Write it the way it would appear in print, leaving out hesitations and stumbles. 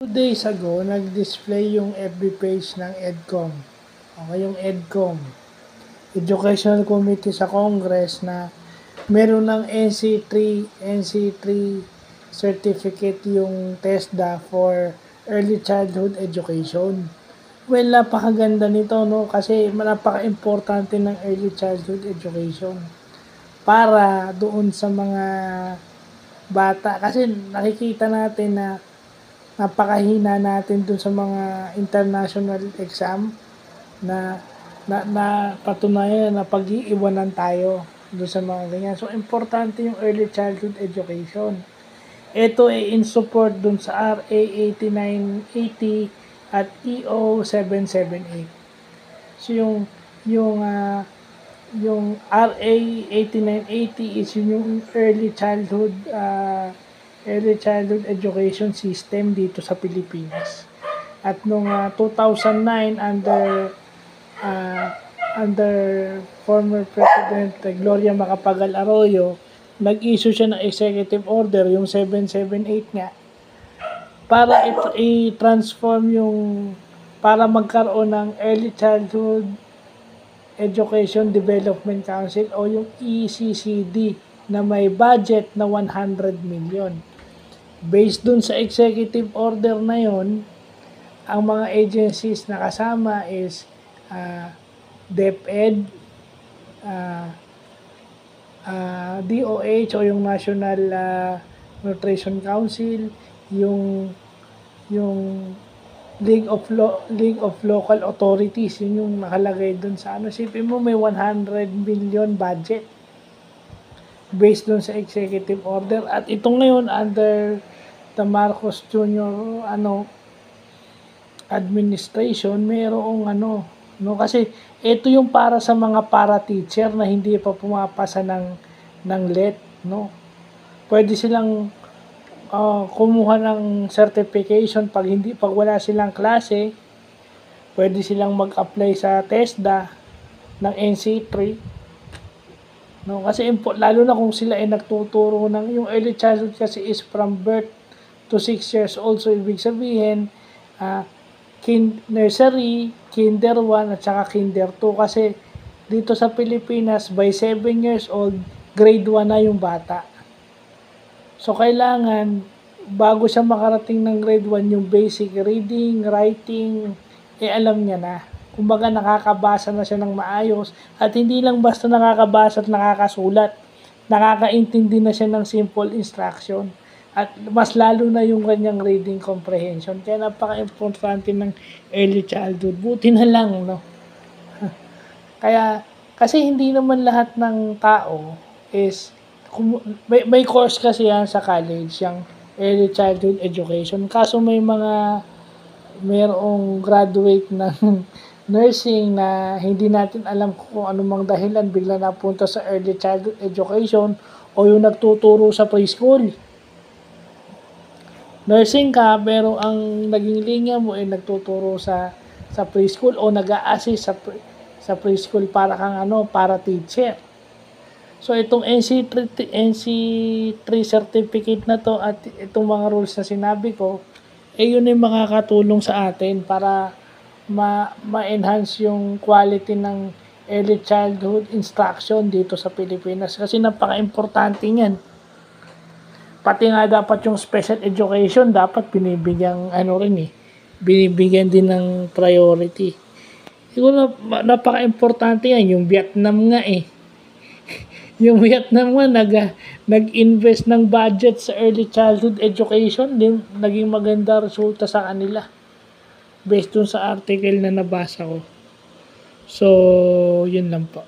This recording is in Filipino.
2 days ago, nag-display yung FB page ng EDCOM. Okay, yung EDCOM, Educational Committee sa Congress, na meron ng NC3 certificate yung TESDA for Early Childhood Education. Well, napakaganda nito, no? Kasi napaka-importante ng Early Childhood Education para doon sa mga bata. Kasi nakikita natin na napakahina natin dun sa mga international exam na patunayan na pag-iiwanan tayo dun sa mga ganyan. So, importante yung early childhood education. Ito ay in support dun sa RA 8980 at EO 778. So, yung RA 8980 is yung early childhood education system dito sa Pilipinas. At nung 2009 under former President Gloria Macapagal Arroyo, nag-issue siya ng executive order, yung 778 nga, para i-transform para magkaroon ng Early Childhood Education Development Council o yung ECCD na may budget na 100 million. Based dun sa executive order na yon, ang mga agencies na kasama is DepEd, DOH o yung National Nutrition Council, yung League of Local Authorities, yun yung nakalagay dun sa Sipin mo may 100 million budget based dun sa executive order. At ito ngayon under the Marcos Jr. administration, mayroong kasi ito yung para sa mga para-teacher na hindi pa pumapasa ng LET, no? Pwede silang kumuha ng certification pag wala silang klase, pwede silang mag-apply sa TESDA ng NC3. No, kasi lalo na kung sila ay nagtuturo yung early childhood kasi is from birth to 6 years old. So, ibig sabihin, nursery, kinder 1, at saka kinder 2. Kasi dito sa Pilipinas, by 7 years old, grade 1 na yung bata. So, kailangan, bago siya makarating ng grade 1, yung basic reading, writing, alam niya na. Kumbaga, nakakabasa na siya ng maayos. At hindi lang basta nakakabasa at nakakasulat. Nakakaintindi na siya ng simple instruction. At mas lalo na yung kanyang reading comprehension. Kaya napaka-importante ng early childhood. Buti na lang, no? Kaya, kasi hindi naman lahat ng tao is, may course kasi yan sa college, yung early childhood education. Kaso mayroong graduate ng nursing na hindi natin alam kung anumang dahilan bigla napunta sa early childhood education o yung nagtuturo sa preschool. Nursing ka, pero ang naging linya mo ay nagtuturo sa preschool o nag-a-assist sa preschool para kang para teacher. So, itong NC3 certificate na to at itong mga rules na sinabi ko, yun ay makakatulong sa atin para ma-enhance yung quality ng early childhood instruction dito sa Pilipinas. Kasi napaka-importante niyan. Pati nga dapat yung special education, dapat binibigyan din ng priority. Siguro napaka-importante yan. Yung Vietnam nga yung Vietnam nga nag-invest ng budget sa early childhood education, din naging maganda resulta sa kanila based dun sa article na nabasa ko. So, yun lang po.